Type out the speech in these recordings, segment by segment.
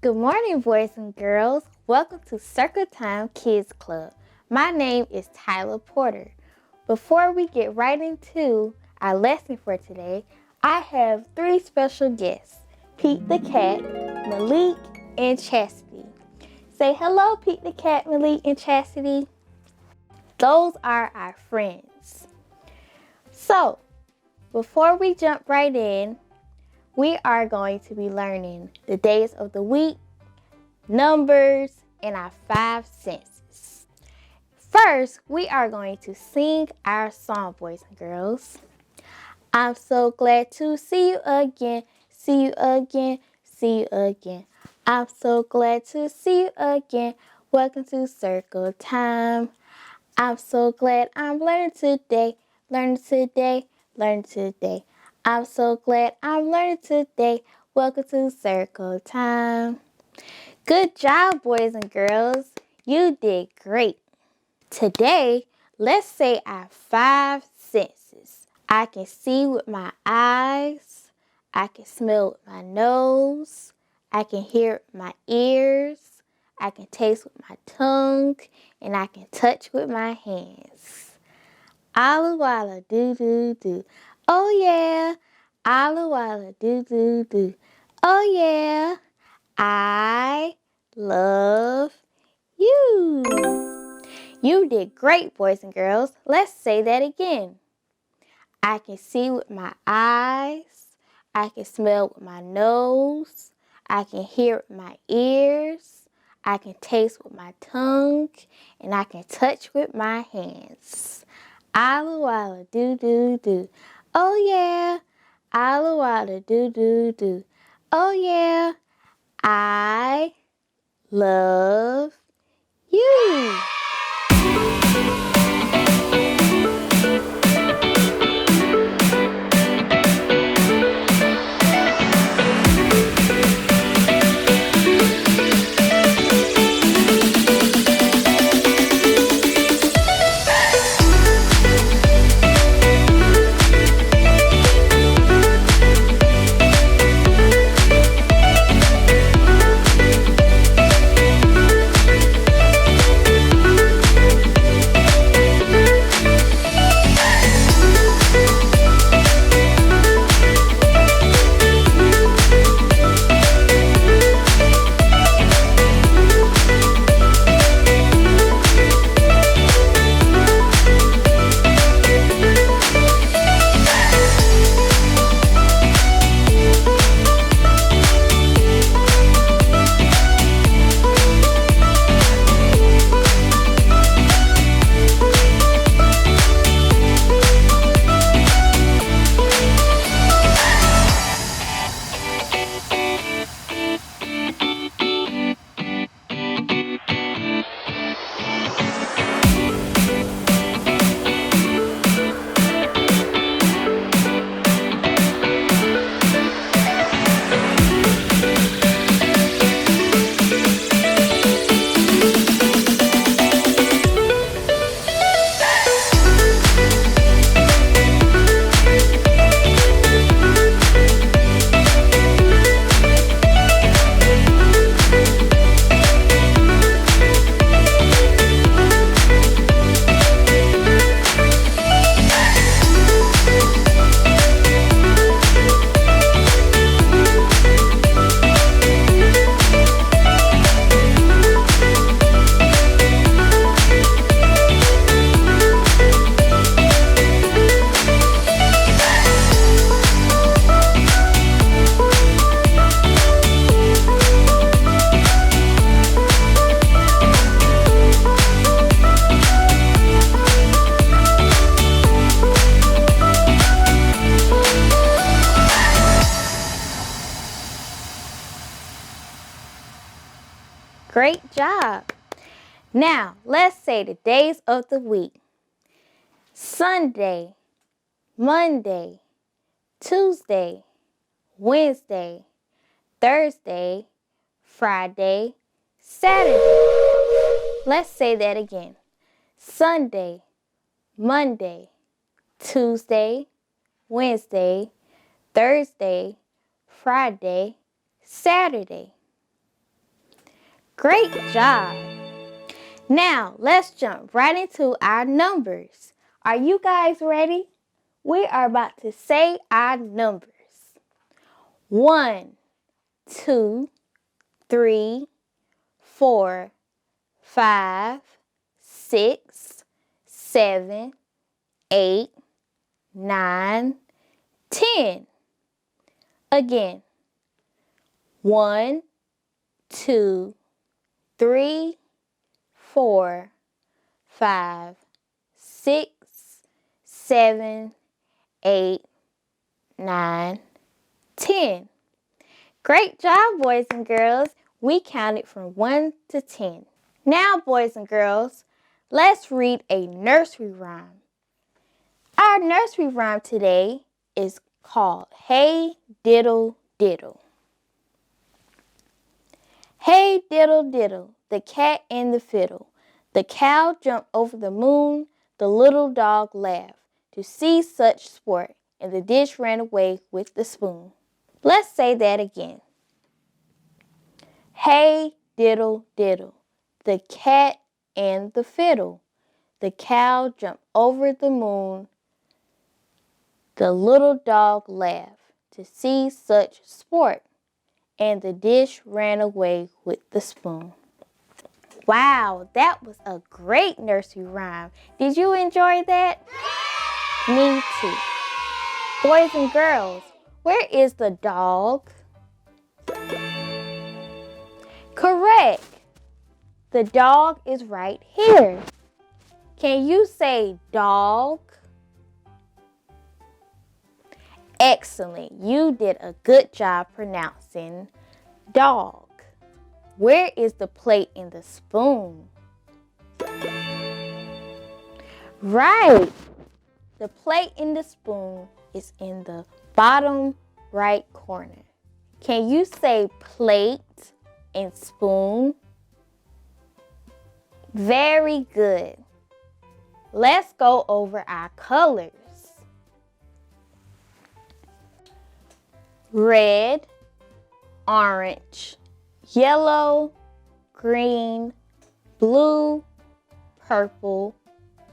Good morning, boys and girls. Welcome to Circle Time Kids Club. My name is Tyler Porter. Before we get right into our lesson for today, I have three special guests, Pete the Cat, Malik, and Chastity. Say hello, Pete the Cat, Malik, and Chastity. Those are our friends. So, before we jump right in, we are going to be learning the days of the week, numbers, and our 5 senses. First, we are going to sing our song, boys and girls. I'm so glad to see you again, see you again, see you again. I'm so glad to see you again. Welcome to Circle Time. I'm so glad I'm learning today, learning today, learning today. I'm so glad I'm learning today. Welcome to Circle Time. Good job, boys and girls. You did great. Today, let's say our 5 senses. I can see with my eyes. I can smell with my nose. I can hear with my ears. I can taste with my tongue. And I can touch with my hands. Alla walla do do do. Oh yeah. Alla walla do do do. Oh yeah. I love you. You did great, boys and girls. Let's say that again. I can see with my eyes. I can smell with my nose. I can hear with my ears. I can taste with my tongue. And I can touch with my hands. Alla walla do do do. Oh yeah. Alla walla do do do. Oh yeah. I love you. Great job. Now, let's say the days of the week. Sunday, Monday, Tuesday, Wednesday, Thursday, Friday, Saturday. Let's say that again. Sunday, Monday, Tuesday, Wednesday, Thursday, Friday, Saturday. Great job. Now, let's jump right into our numbers. Are you guys ready? We are about to say our numbers. 1, 2, 3, 4, 5, 6, 7, 8, 9, 10. Again. 1, 2, 3, 4, 5, 6, 7, 8, 9, 10. Great job, boys and girls. We counted from 1 to 10. Now, boys and girls, let's read a nursery rhyme. Our nursery rhyme today is called Hey Diddle Diddle. Hey diddle diddle, the cat and the fiddle. The cow jumped over the moon, the little dog laughed to see such sport, and the dish ran away with the spoon. Let's say that again. Hey diddle diddle, the cat and the fiddle. The cow jumped over the moon, the little dog laughed to see such sport, and the dish ran away with the spoon. Wow, that was a great nursery rhyme. Did you enjoy that? Me too. Boys and girls, where is the dog? Correct. The dog is right here. Can you say dog? Excellent. You did a good job pronouncing dog. Where is the plate and the spoon? Right. The plate and the spoon is in the bottom right corner. Can you say plate and spoon? Very good. Let's go over our colors. Red, orange, yellow, green, blue, purple,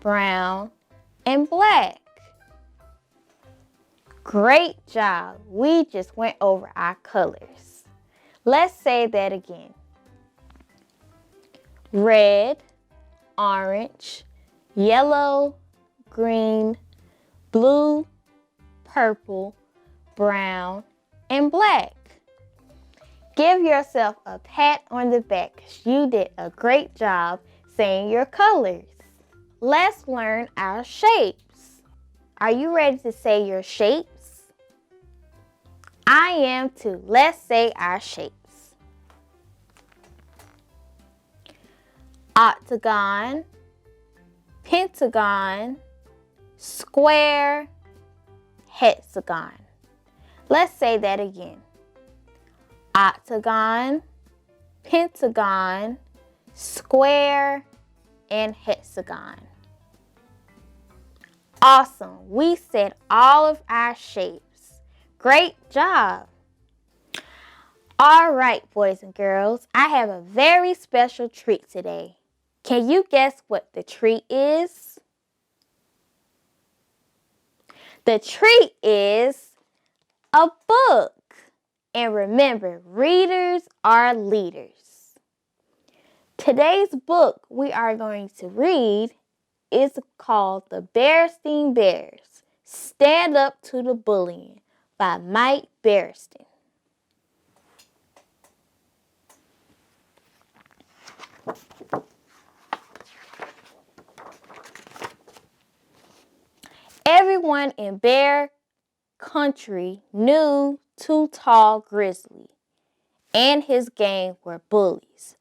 brown, and black. Great job. We just went over our colors. Let's say that again. Red, orange, yellow, green, blue, purple, brown, and black. Give yourself a pat on the back because you did a great job saying your colors. Let's learn our shapes. Are you ready to say your shapes? I am too. Let's say our shapes. Octagon, pentagon, square, hexagon. Let's say that again. Octagon, pentagon, square, and hexagon. Awesome. We said all of our shapes. Great job. All right, boys and girls, I have a very special treat today. Can you guess what the treat is? The treat is a book. And remember, readers are leaders. Today's book we are going to read is called The Berenstain Bears, Stand Up to the Bullying by Mike Berenstain. Everyone in Bear Country knew Too Tall Grizzly and his gang were bullies.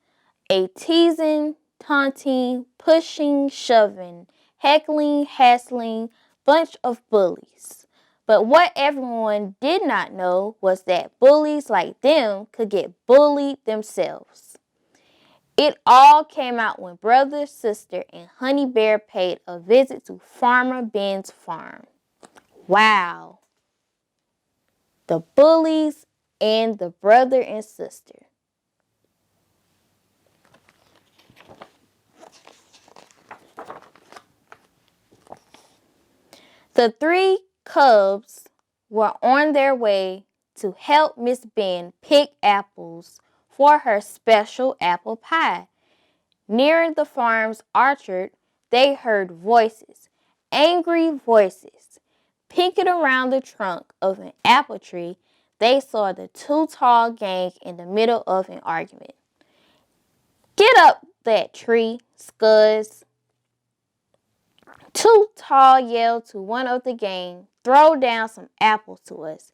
A teasing, taunting, pushing, shoving, heckling, hassling bunch of bullies. But what everyone did not know was that bullies like them could get bullied themselves. It all came out when Brother, Sister, and Honey Bear paid a visit to Farmer Ben's farm. Wow! The bullies and the brother and sister. The three cubs were on their way to help Miss Ben pick apples for her special apple pie. Near the farm's orchard, they heard voices, angry voices. Peeking around the trunk of an apple tree, they saw the two tall gang in the middle of an argument. "Get up that tree, Scuzz!" Too Tall yelled to one of the gang. "Throw down some apples to us.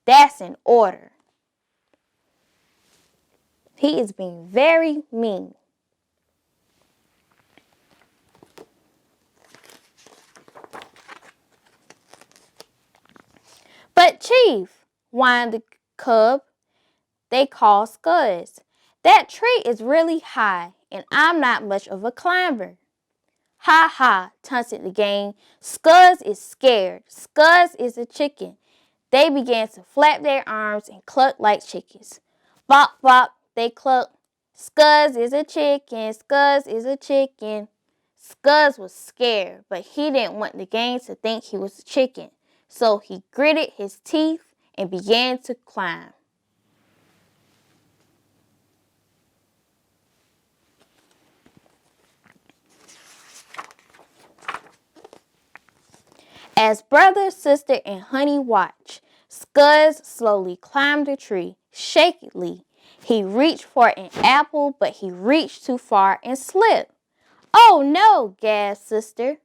That's an order." He is being very mean. "But Chief," whined the cub they call Scuzz, "that tree is really high, and I'm not much of a climber." "Ha ha," taunted the gang. "Scuzz is scared. Scuzz is a chicken." They began to flap their arms and cluck like chickens. "Bop, bop," they clucked. "Scuzz is a chicken. Scuzz is a chicken." Scuzz was scared, but he didn't want the gang to think he was a chicken. So he gritted his teeth and began to climb. As brother, sister, and honey watched, Scuzz slowly climbed the tree, shakily. He reached for an apple, but he reached too far and slipped. "Oh no," gasped sister.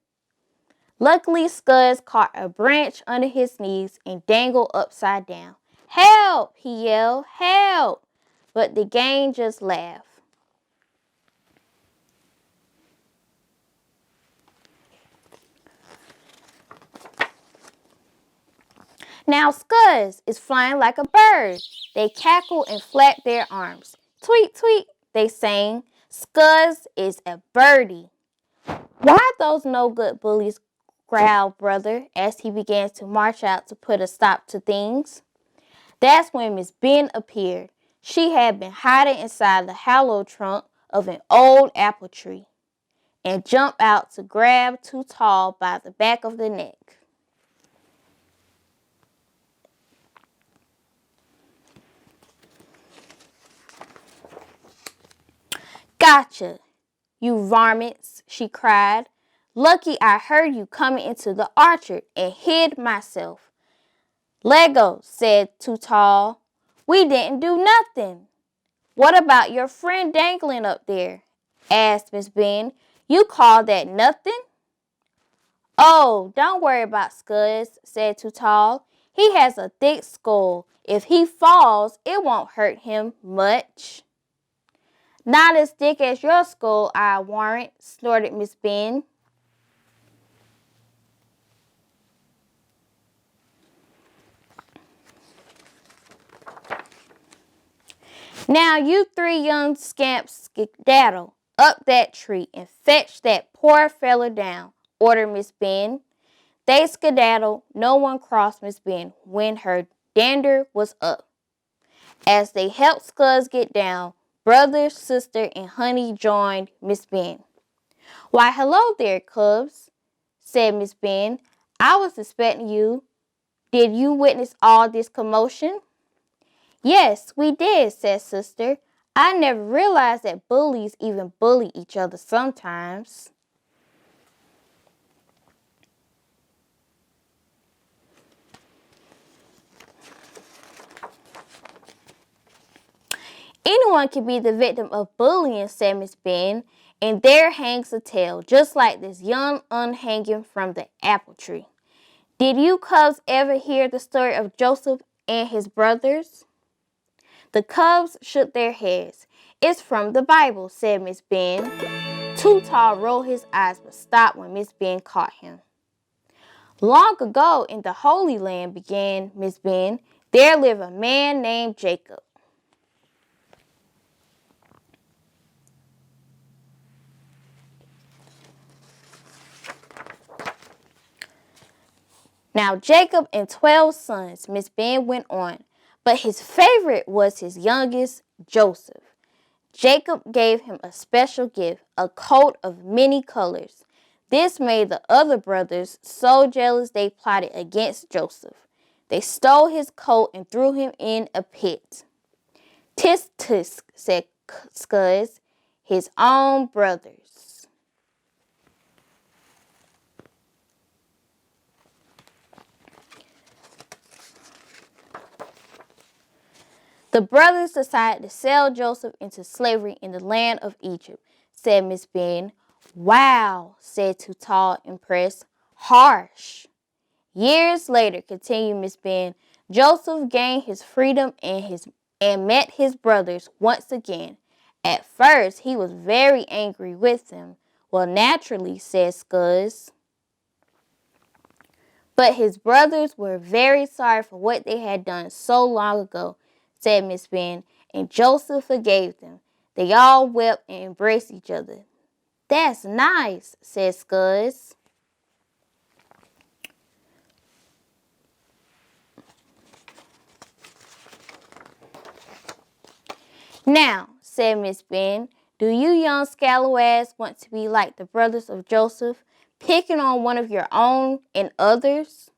Luckily, Scuzz caught a branch under his knees and dangled upside down. "Help!" he yelled. "Help!" But the gang just laughed. Now Scuzz is flying like a bird. They cackled and flapped their arms. "Tweet, tweet," they sang. "Scuzz is a birdie." "Why those no-good bullies?" growled brother as he began to march out to put a stop to things. That's when Miss Ben appeared. She had been hiding inside the hollow trunk of an old apple tree and jumped out to grab Too Tall by the back of the neck. "Gotcha, you varmints," she cried. "Lucky I heard you coming into the orchard and hid myself." "Lego," said Too Tall. "We didn't do nothing." "What about your friend dangling up there?" asked Miss Ben. "You call that nothing?" "Oh, don't worry about Scuzz," said Too Tall. "He has a thick skull. If he falls, it won't hurt him much." "Not as thick as your skull, I warrant," snorted Miss Ben. "Now you three young scamps skedaddle up that tree and fetch that poor feller down," ordered Miss Ben. They skedaddled. No one crossed Miss Ben when her dander was up. As they helped Scuzz get down, brother, sister, and honey joined Miss Ben. "Why, hello there, cubs," said Miss Ben. "I was expecting you. Did you witness all this commotion?" "Yes, we did," said sister. "I never realized that bullies even bully each other sometimes." "Anyone can be the victim of bullying," said Miss Ben, "and there hangs a tale, just like this young unhanging from the apple tree. Did you cubs ever hear the story of Joseph and his brothers?" The cubs shook their heads. "It's from the Bible," said Miss Ben. Too Tall rolled his eyes but stopped when Miss Ben caught him. "Long ago in the Holy Land," began Miss Ben, "there lived a man named Jacob. Now Jacob and 12 sons," Miss Ben went on, "but his favorite was his youngest, Joseph. Jacob gave him a special gift, a coat of many colors. This made the other brothers so jealous they plotted against Joseph. They stole his coat and threw him in a pit. "Tisk, tisk," said Scuzz, "his own brothers." "The brothers decided to sell Joseph into slavery in the land of Egypt," said Miss Ben. "Wow," said Tall, impressed. "Harsh." "Years later," continued Miss Ben, "Joseph gained his freedom and met his brothers once again. At first, he was very angry with them." "Well, naturally," said Scuzz. "But his brothers were very sorry for what they had done so long ago," said Miss Ben, "and Joseph forgave them. They all wept and embraced each other." "That's nice," said Scuzz. "Now," said Miss Ben, "do you young scalawags want to be like the brothers of Joseph, picking on one of your own and others?"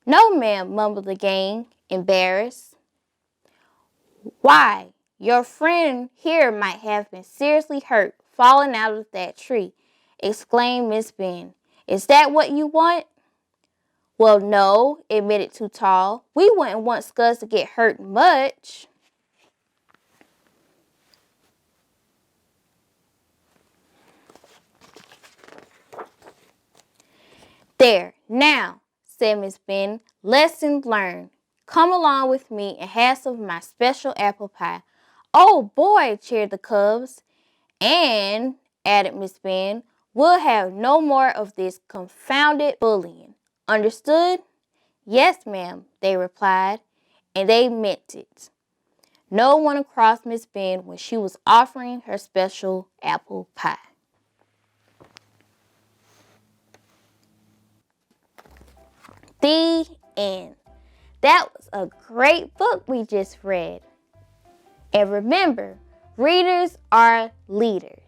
"No, ma'am," mumbled the gang, embarrassed. "Why, your friend here might have been seriously hurt falling out of that tree," exclaimed Miss Ben. "Is that what you want?" "Well, no," admitted Tall. "We wouldn't want Scuzz to get hurt much." "There, now," said Miss Ben, "lesson learned. Come along with me and have some of my special apple pie." "Oh boy," cheered the cubs. "And," added Miss Ben, "we'll have no more of this confounded bullying. Understood?" "Yes, ma'am," they replied, and they meant it. No one crossed Miss Ben when she was offering her special apple pie. The end. That was a great book we just read. And remember, readers are leaders.